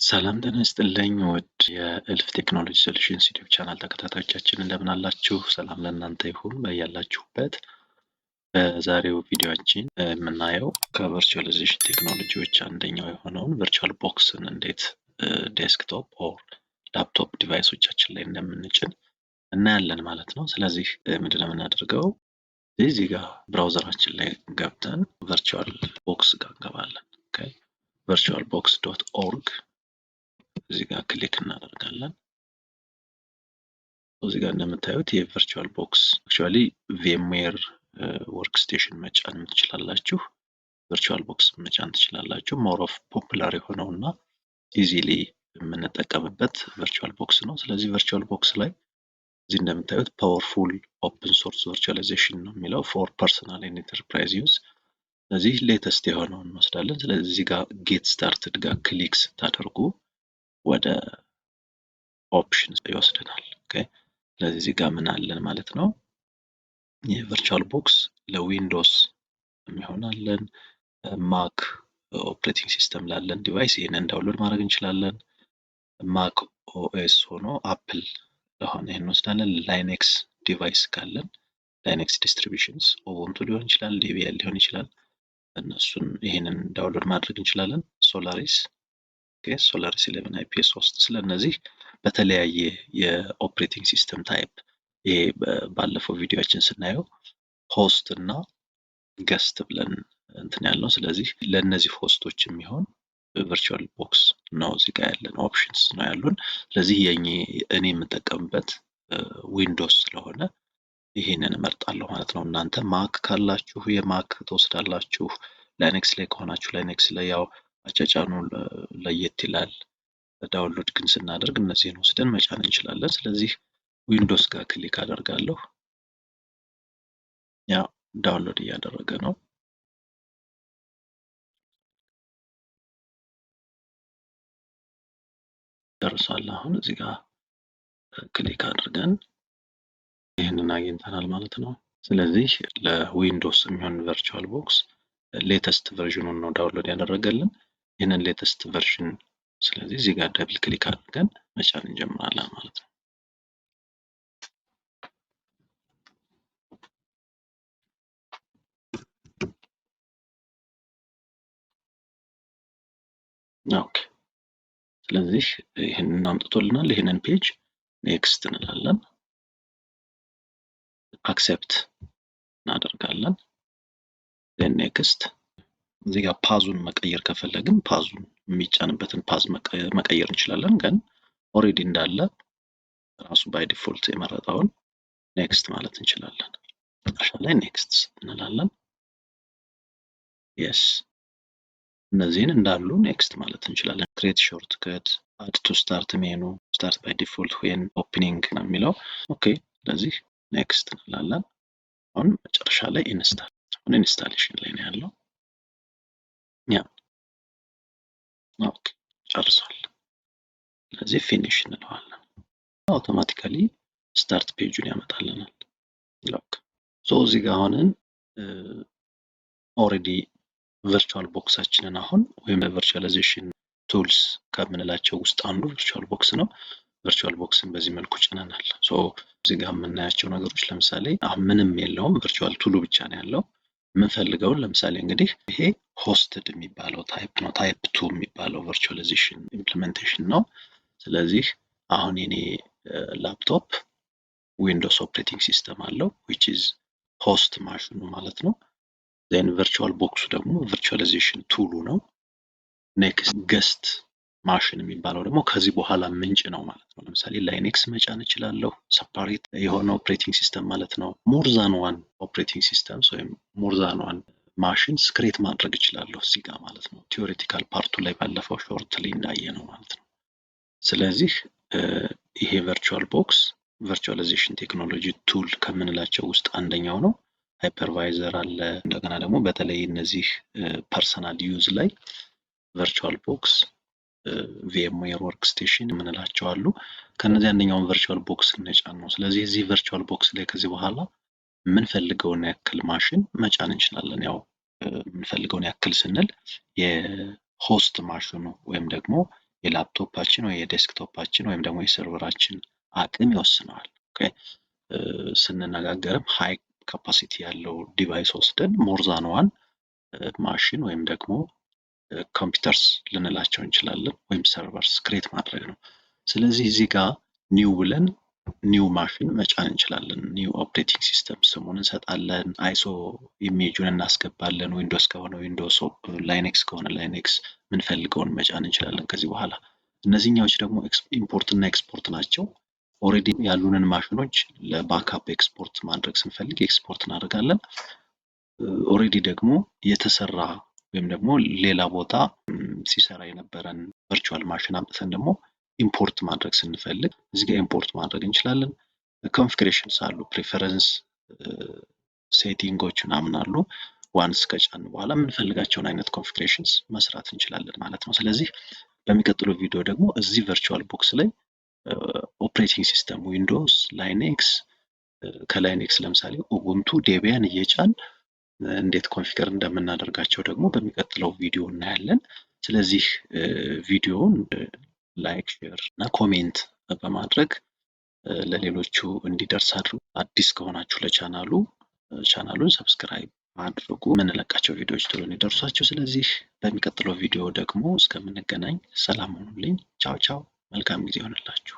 ሰላም ጤና ይስጥልኝ ውድ የእልፍ ቴክኖሎጂ ሶሉሽንስ ዩቲዩብ ቻናል ተከታታዮቻችን እንደምን አላችሁ? ሰላም ለእናንተ ይሁን በያላችሁበት። በዛሬው ቪዲዮአችን የምናየው ከቨርቹዋላይዜሽን ቴክኖሎጂዎች አንደኛው የሆነውን ቨርቹዋል ቦክስን እንዴት ዴስክቶፕ ኦር ላፕቶፕ ዲቫይሶቻችን ላይ እንደምንጭን እናያለን ማለት ነው። ስለዚህ ምንድነው የምናደርገው? እዚህ ጋር ብራውዘራችን ላይ ገብተን ቨርቹዋል ቦክስ ጋር እንገባለን። ኦኬ virtualbox.org እዚህ ጋር ክሊክ እናደርጋለን። እዚህ ጋር እንደምታዩት የቨርቹዋል ቦክስ አክቹአሊ ቪኤምዌር ወርክስቴሽን መጫን ትችላላችሁ፣ ቨርቹዋል ቦክስ መጫን ትችላላችሁ። ሞር ኦፍ ፖፑላር የሆነውና ኢዚሊ የምንጠቀምበት ቨርቹዋል ቦክስ ነው። ስለዚህ ቨርቹዋል ቦክስ ላይ እዚህ እንደምታዩት ፓወርፉል ኦፕን ሶርስ ቨርቹዋላይዜሽን ነው የሚለው ፎር ፐርሰናል ኤንድ ኢንተርፕራይዝ ዩዝ። ስለዚህ ሌተስት የሆነውን እንወስዳለን። ስለዚህ እዚህ ጋር ጌት ስታርትድ ጋር ክሊክ ስታደርጉ ወደ ኦፕሽንስ ይወስደናል። ኦኬ ስለዚህ እዚህ ጋር ምን አለን ማለት ነው? የቨርቹዋል ቦክስ ለዊንዶውስ የሚሆናለን፣ ማክ ኦፕሬቲንግ ሲስተም ላለን ዲቫይስ ይሄንን ዳውንሎድ ማድረግ እንችላለን። ማክ ኦኤስ ሆኖ አፕል ለሆነ ይሄን እንወስዳለን። ላይኔክስ ዲቫይስ ካለን ላይኔክስ ዲስትሪቢዩሽንስ ኡቡንቱ ሊሆን ይችላል፣ ዴቢያን ሊሆን ይችላል። እነሱን ይሄንን ዳውንሎድ ማድረግ እንችላለን። ሶላሪስ ሶላሪስ 11 አይፒኤስ 3 ስለነዚህ በተለያየ የኦፕሬቲንግ ሲስተም ታይፕ ይሄ ባለፈው ቪዲዮአችን ስናየው ሆስት እና ገስት ብለን እንትን ያለው። ስለዚህ ለነዚህ ሆስቶች የሚሆን ቨርቹዋል ቦክስ ነው እዚህ ጋር ያለን ኦፕሽንስ ነው ያሉን። ስለዚህ እኔ የምጠቀምበት ዊንዶውስ ስለሆነ ይሄንን እመርጣለሁ ማለት ነው። እናንተ ማክ ካላችሁ የማክ ትወስዳላችሁ። ላይኔክስ ላይ ከሆናችሁ ላይኔክስ ላይ ያው አጫጫኑ ለየት ይላል። ዳውንሎድ ግን ስናደርግ እነዚህን ወስደን መጫን እንችላለን። ስለዚህ ዊንዶውስ ጋር ክሊክ አደርጋለሁ። ያ ዳውንሎድ እያደረገ ነው። ደርሷል። አሁን እዚህ ጋር ክሊክ አድርገን ይህንን አግኝተናል ማለት ነው። ስለዚህ ለዊንዶውስ የሚሆን ቨርቹዋል ቦክስ ሌተስት ቨርዥኑን ነው ዳውንሎድ ያደረገልን። ይህንን ሌተስት ቨርዥን ስለዚህ እዚህ ጋር ደብል ክሊክ አድርገን መጫን እንጀምራለን ማለት ነው። ኦኬ ስለዚህ ይሄንን አምጥቶልናል። ይሄንን ፔጅ ኔክስት እንላለን፣ አክሴፕት እናደርጋለን። ኔክስት እዚህ ጋር ፓዙን መቀየር ከፈለግን ፓዙን የሚጫንበትን ፓዝ መቀየር እንችላለን። ግን ኦሬዲ እንዳለ ራሱ ባይ ዲፎልት የመረጠውን ኔክስት ማለት እንችላለን። መጨረሻ ላይ ኔክስት እንላለን። የስ እነዚህን እንዳሉ ኔክስት ማለት እንችላለን። ክሬት ሾርት ከት አድ ቱ ስታርት ሜኑ ስታርት ባይ ዲፎልት ዌን ኦፕኒንግ ነው የሚለው። ኦኬ ስለዚህ ኔክስት እንላለን። አሁን መጨረሻ ላይ ኢንስታል፣ አሁን ኢንስታሌሽን ላይ ነው ያለው። ያ ኦኬ ጨርሷል። ስለዚህ ፊኒሽ እንለዋለን። አውቶማቲካሊ ስታርት ፔጁን ያመጣልናል። ሎክ ሶ እዚህ ጋር አሁንን ኦሬዲ ቨርቹዋል ቦክሳችንን አሁን ወይም ቨርቹዋላይዜሽን ቱልስ ከምንላቸው ውስጥ አንዱ ቨርቹዋል ቦክስ ነው። ቨርቹዋል ቦክስን በዚህ መልኩ ጭነናል። ሶ እዚህ ጋር የምናያቸው ነገሮች ለምሳሌ አሁን ምንም የለውም፣ ቨርቹዋል ቱሉ ብቻ ነው ያለው። የምንፈልገውን ለምሳሌ እንግዲህ ይሄ ሆስትድ የሚባለው ታይፕ ነው። ታይፕ 2 የሚባለው ቨርቹዋላይዜሽን ኢምፕሊሜንቴሽን ነው። ስለዚህ አሁን የኔ ላፕቶፕ ዊንዶውስ ኦፕሬቲንግ ሲስተም አለው which is ሆስት ማሽኑ ማለት ነው። ዜን ቨርቹዋል ቦክሱ ደግሞ ቨርቹዋላይዜሽን ቱሉ ነው። ኔክስት ገስት ማሽን የሚባለው ደግሞ ከዚህ በኋላ ምንጭ ነው ማለት ነው። ለምሳሌ ላይኔክስ መጫን እችላለሁ፣ ሰፓሬት የሆነ ኦፕሬቲንግ ሲስተም ማለት ነው። ሞር ዛን ዋን ኦፕሬቲንግ ሲስተምስ ወይም ሞር ዛን ዋን ማሽንስ ክሬት ማድረግ እችላለሁ እዚህ ጋር ማለት ነው። ቲዮሬቲካል ፓርቱ ላይ ባለፈው ሾርት ላይ እንዳየ ነው ማለት ነው። ስለዚህ ይሄ ቨርቹዋል ቦክስ ቨርቹዋላይዜሽን ቴክኖሎጂ ቱል ከምንላቸው ውስጥ አንደኛው ነው። ሃይፐርቫይዘር አለ። እንደገና ደግሞ በተለይ እነዚህ ፐርሰናል ዩዝ ላይ ቨርቹዋል ቦክስ ቪኤምዌር ወርክስቴሽን የምንላቸው አሉ። ከነዚህ አንደኛውን ቨርቹዋል ቦክስ እንጫን ነው። ስለዚህ እዚህ ቨርቹዋል ቦክስ ላይ ከዚህ በኋላ የምንፈልገውን ያክል ማሽን መጫን እንችላለን። ያው የምንፈልገውን ያክል ስንል የሆስት ማሽኑ ወይም ደግሞ የላፕቶፓችን ወይ የዴስክቶፓችን ወይም ደግሞ የሰርቨራችን አቅም ይወስነዋል። ኦኬ ስንነጋገርም ሃይ ካፓሲቲ ያለው ዲቫይስ ወስደን ሞርዛን ዋን ማሽን ወይም ደግሞ ኮምፒውተርስ ልንላቸው እንችላለን ወይም ሰርቨርስ ክሬት ማድረግ ነው። ስለዚህ እዚህ ጋር ኒው ብለን ኒው ማሽን መጫን እንችላለን። ኒው ኦፕሬቲንግ ሲስተም ስሙን እንሰጣለን። አይሶ ኢሜጁን እናስገባለን። ዊንዶውስ ከሆነ ዊንዶውስ፣ ላይኔክስ ከሆነ ላይኔክስ ምንፈልገውን መጫን እንችላለን። ከዚህ በኋላ እነዚህኛዎች ደግሞ ኢምፖርት እና ኤክስፖርት ናቸው። ኦልሬዲ ያሉንን ማሽኖች ለባክአፕ ኤክስፖርት ማድረግ ስንፈልግ ኤክስፖርት እናደርጋለን። ኦልሬዲ ደግሞ የተሰራ ወይም ደግሞ ሌላ ቦታ ሲሰራ የነበረን ቨርቹዋል ማሽን አምጥተን ደግሞ ኢምፖርት ማድረግ ስንፈልግ እዚህ ጋር ኢምፖርት ማድረግ እንችላለን። ኮንፊግሬሽንስ አሉ፣ ፕሪፈረንስ ሴቲንጎች ምናምን አሉ። ዋንስ ከጫን በኋላ የምንፈልጋቸውን አይነት ኮንፊግሬሽንስ መስራት እንችላለን ማለት ነው። ስለዚህ በሚቀጥለው ቪዲዮ ደግሞ እዚህ ቨርቹዋል ቦክስ ላይ ኦፕሬቲንግ ሲስተም ዊንዶውስ፣ ላይኔክስ፣ ከላይኔክስ ለምሳሌ ኡቡንቱ፣ ዴቢያን እየጫን እንዴት ኮንፊገር እንደምናደርጋቸው ደግሞ በሚቀጥለው ቪዲዮ እናያለን። ስለዚህ ቪዲዮውን ላይክ፣ ሼር እና ኮሜንት በማድረግ ለሌሎቹ እንዲደርስ አድርጉ። አዲስ ከሆናችሁ ለቻናሉ ቻናሉን ሰብስክራይብ አድርጉ። የምንለቃቸው ቪዲዮዎች ቶሎ እንዲደርሷችሁ። ስለዚህ በሚቀጥለው ቪዲዮ ደግሞ እስከምንገናኝ ሰላም ሁኑልኝ። ቻው ቻው። መልካም ጊዜ ይሆንላችሁ።